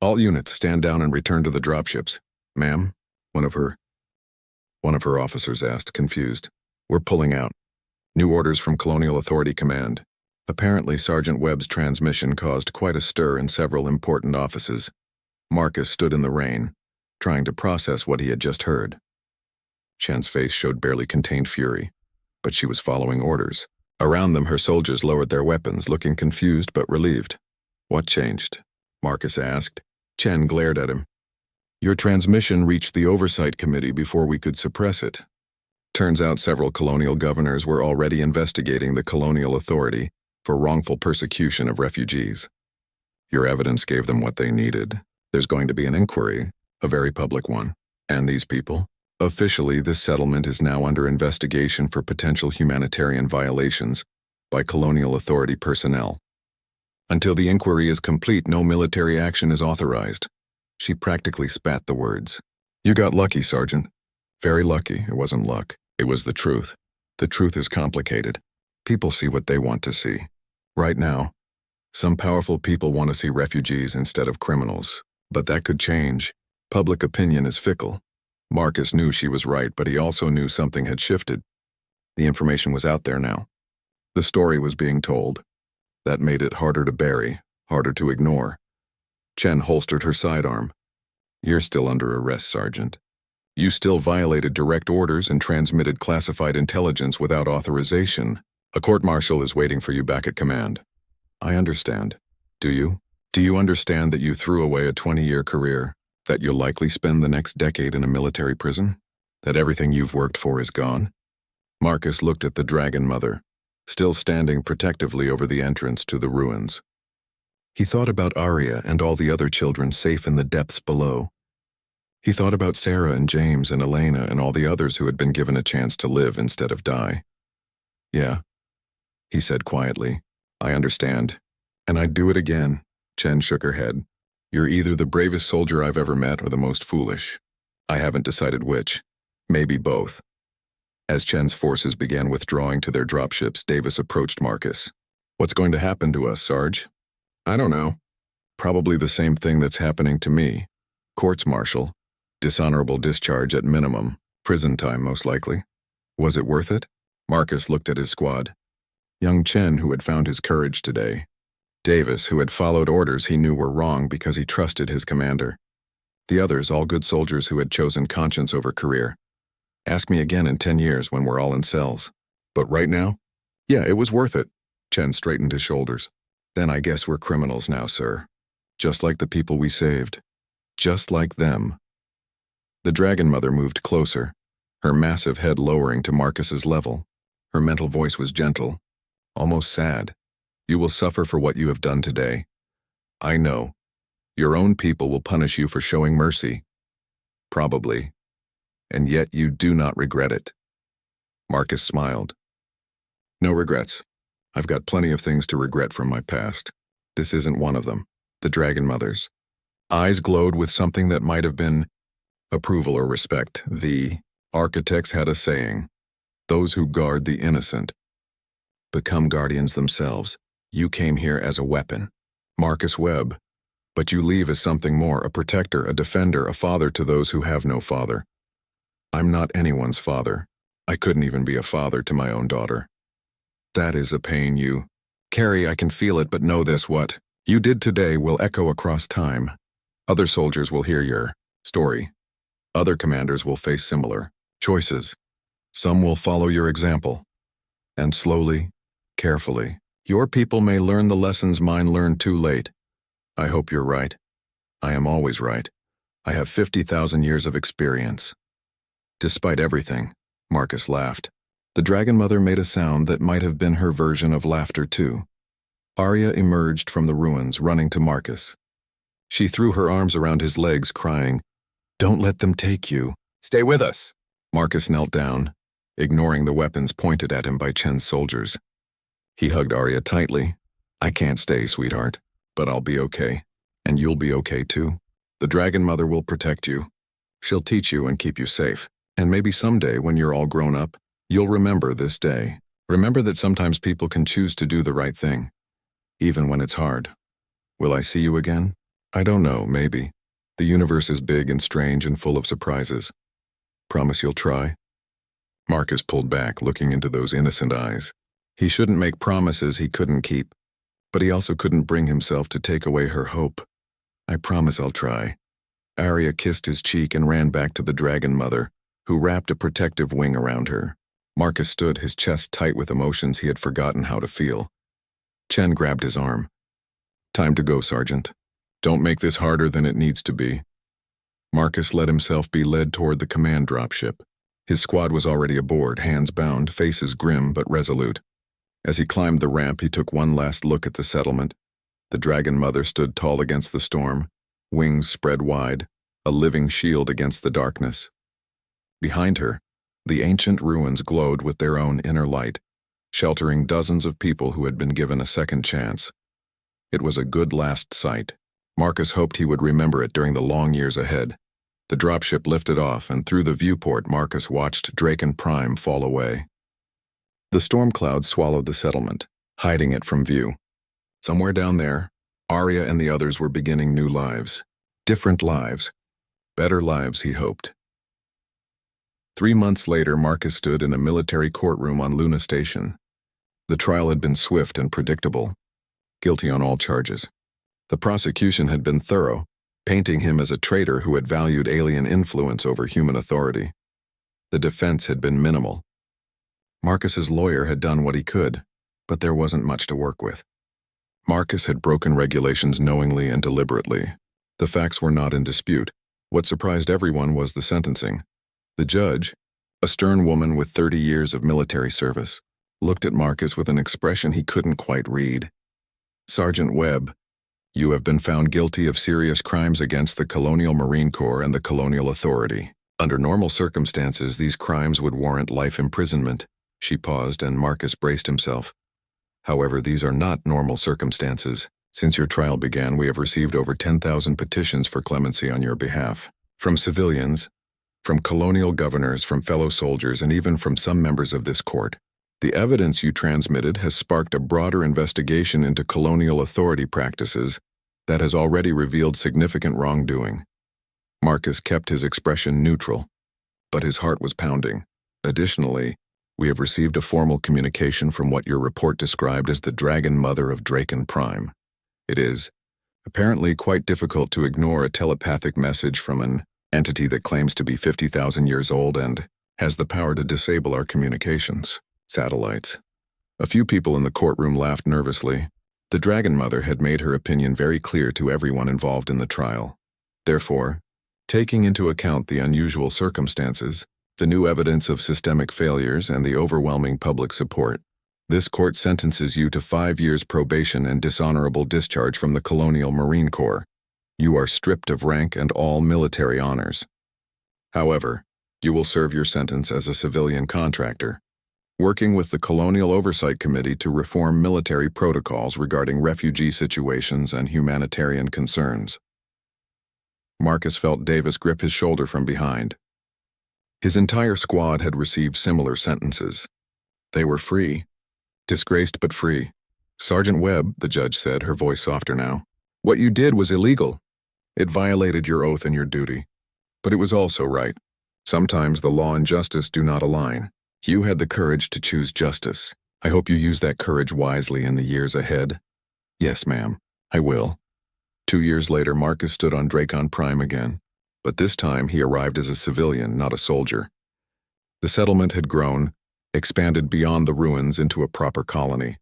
All units, stand down and return to the dropships." "Ma'am?" One of her officers asked, confused. "We're pulling out. New orders from Colonial Authority Command." Apparently, Sergeant Webb's transmission caused quite a stir in several important offices. Marcus stood in the rain, trying to process what he had just heard. Chen's face showed barely contained fury, but she was following orders. Around them, her soldiers lowered their weapons, looking confused but relieved. "What changed?" Marcus asked. Chen glared at him. "Your transmission reached the Oversight Committee before we could suppress it. Turns out several colonial governors were already investigating the Colonial Authority for wrongful persecution of refugees. Your evidence gave them what they needed. There's going to be an inquiry, a very public one. And these people? Officially, this settlement is now under investigation for potential humanitarian violations by Colonial Authority personnel. Until the inquiry is complete, no military action is authorized." She practically spat the words. "You got lucky, Sergeant. Very lucky. It wasn't luck. It was the truth. The truth is complicated. People see what they want to see. Right now, some powerful people want to see refugees instead of criminals. But that could change. Public opinion is fickle." Marcus knew she was right, but he also knew something had shifted. The information was out there now. The story was being told. That made it harder to bury, harder to ignore. Chen holstered her sidearm. "You're still under arrest, Sergeant. You still violated direct orders and transmitted classified intelligence without authorization. A court-martial is waiting for you back at command." "I understand. Do you? Do you understand that you threw away a 20-year career, that you'll likely spend the next decade in a military prison, that everything you've worked for is gone?" Marcus looked at the Dragon Mother, still standing protectively over the entrance to the ruins. He thought about Arya and all the other children safe in the depths below. He thought about Sarah and James and Elena and all the others who had been given a chance to live instead of die. "Yeah," he said quietly. "I understand. And I'd do it again." Chen shook her head. "You're either the bravest soldier I've ever met or the most foolish. I haven't decided which. Maybe both." As Chen's forces began withdrawing to their dropships, Davis approached Marcus. "What's going to happen to us, Sarge?" "I don't know. Probably the same thing that's happening to me. Courts-martial. Dishonorable discharge at minimum. Prison time, most likely. Was it worth it?" Marcus looked at his squad. Young Chen, who had found his courage today. Davis, who had followed orders he knew were wrong because he trusted his commander. The others, all good soldiers who had chosen conscience over career. Ask me again in 10 years when we're all in cells. But right now? Yeah, it was worth it. Chen straightened his shoulders. Then I guess we're criminals now, sir. Just like the people we saved. Just like them. The Dragon Mother moved closer, her massive head lowering to Marcus's level. Her mental voice was gentle, almost sad. You will suffer for what you have done today. I know. Your own people will punish you for showing mercy. Probably. And yet you do not regret it. Marcus smiled. No regrets. I've got plenty of things to regret from my past. This isn't one of them. The Dragon Mother's eyes glowed with something that might have been approval or respect. The architects had a saying, those who guard the innocent become guardians themselves. You came here as a weapon, Marcus Webb, but you leave as something more, a protector, a defender, a father to those who have no father. I'm not anyone's father. I couldn't even be a father to my own daughter. That is a pain you carry. I can feel it, but know this: what you did today will echo across time. Other soldiers will hear your story. Other commanders will face similar choices. Some will follow your example. And slowly, carefully, your people may learn the lessons mine learned too late. I hope you're right. I am always right. I have 50,000 years of experience. Despite everything, Marcus laughed. The Dragon Mother made a sound that might have been her version of laughter too. Arya emerged from the ruins, running to Marcus. She threw her arms around his legs, crying, "Don't let them take you. Stay with us." Marcus knelt down, ignoring the weapons pointed at him by Chen's soldiers. He hugged Arya tightly. "I can't stay, sweetheart, but I'll be okay. And you'll be okay too. The Dragon Mother will protect you. She'll teach you and keep you safe. And maybe someday, when you're all grown up, you'll remember this day. Remember that sometimes people can choose to do the right thing, even when it's hard. Will I see you again? I don't know, maybe. The universe is big and strange and full of surprises. Promise you'll try?" Marcus pulled back, looking into those innocent eyes. He shouldn't make promises he couldn't keep, but he also couldn't bring himself to take away her hope. "I promise I'll try." Arya kissed his cheek and ran back to the Dragon Mother, who wrapped a protective wing around her. Marcus stood, his chest tight with emotions he had forgotten how to feel. Chen grabbed his arm. "Time to go, Sergeant. Don't make this harder than it needs to be." Marcus let himself be led toward the command dropship. His squad was already aboard, hands bound, faces grim but resolute. As he climbed the ramp, he took one last look at the settlement. The Dragon Mother stood tall against the storm, wings spread wide, a living shield against the darkness. Behind her, the ancient ruins glowed with their own inner light, sheltering dozens of people who had been given a second chance. It was a good last sight. Marcus hoped he would remember it during the long years ahead. The dropship lifted off, and through the viewport Marcus watched Draken Prime fall away. The storm clouds swallowed the settlement, hiding it from view. Somewhere down there, Arya and the others were beginning new lives. Different lives. Better lives, he hoped. 3 months later, Marcus stood in a military courtroom on Luna Station. The trial had been swift and predictable. Guilty on all charges. The prosecution had been thorough, painting him as a traitor who had valued alien influence over human authority. The defense had been minimal. Marcus's lawyer had done what he could, but there wasn't much to work with. Marcus had broken regulations knowingly and deliberately. The facts were not in dispute. What surprised everyone was the sentencing. The judge, a stern woman with 30 years of military service, looked at Marcus with an expression he couldn't quite read. "Sergeant Webb, you have been found guilty of serious crimes against the Colonial Marine Corps and the Colonial Authority. Under normal circumstances, these crimes would warrant life imprisonment." She paused, and Marcus braced himself. "However, these are not normal circumstances. Since your trial began, we have received over 10,000 petitions for clemency on your behalf. From civilians, from colonial governors, from fellow soldiers, and even from some members of this court. The evidence you transmitted has sparked a broader investigation into colonial authority practices that has already revealed significant wrongdoing." Marcus kept his expression neutral, but his heart was pounding. Additionally, We have received a formal communication from what your report described as the Dragon Mother of Draken Prime. It is, apparently, quite difficult to ignore a telepathic message from an entity that claims to be 50,000 years old and has the power to disable our communications. Satellites. A few people in the courtroom laughed nervously. The Dragon Mother had made her opinion very clear to everyone involved in the trial. Therefore, taking into account the unusual circumstances, the new evidence of systemic failures, and the overwhelming public support, this court sentences you to 5 years probation and dishonorable discharge from the Colonial Marine Corps. You are stripped of rank and all military honors. However, you will serve your sentence as a civilian contractor, working with the Colonial Oversight Committee to reform military protocols regarding refugee situations and humanitarian concerns. Marcus felt Davis grip his shoulder from behind. His entire squad had received similar sentences. They were free. Disgraced but free. Sergeant Webb, the judge said, her voice softer now, what you did was illegal. It violated your oath and your duty. But it was also right. Sometimes the law and justice do not align. You had the courage to choose justice. I hope you use that courage wisely in the years ahead. Yes, ma'am, I will. 2 years later, Marcus stood on Draken Prime again, but this time he arrived as a civilian, not a soldier. The settlement had grown, expanded beyond the ruins into a proper colony.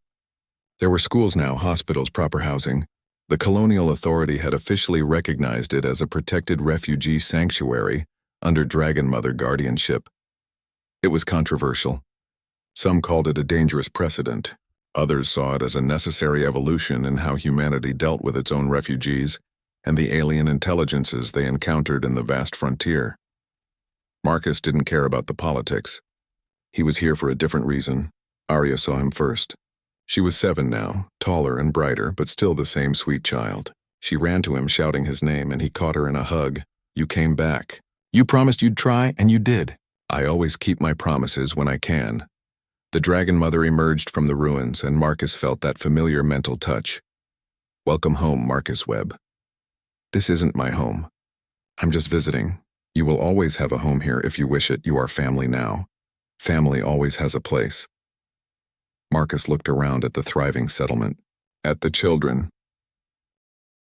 There were schools now, hospitals, proper housing. The colonial authority had officially recognized it as a protected refugee sanctuary under Dragon Mother guardianship. It was controversial. Some called it a dangerous precedent. Others saw it as a necessary evolution in how humanity dealt with its own refugees and the alien intelligences they encountered in the vast frontier. Marcus didn't care about the politics. He was here for a different reason. Arya saw him first. She was 7 now, taller and brighter, but still the same sweet child. She ran to him shouting his name, and he caught her in a hug. You came back. You promised you'd try, and you did. I always keep my promises when I can. The Dragon Mother emerged from the ruins, and Marcus felt that familiar mental touch. Welcome home, Marcus Webb. This isn't my home. I'm just visiting. You will always have a home here if you wish it. You are family now. Family always has a place. Marcus looked around at the thriving settlement, at the children,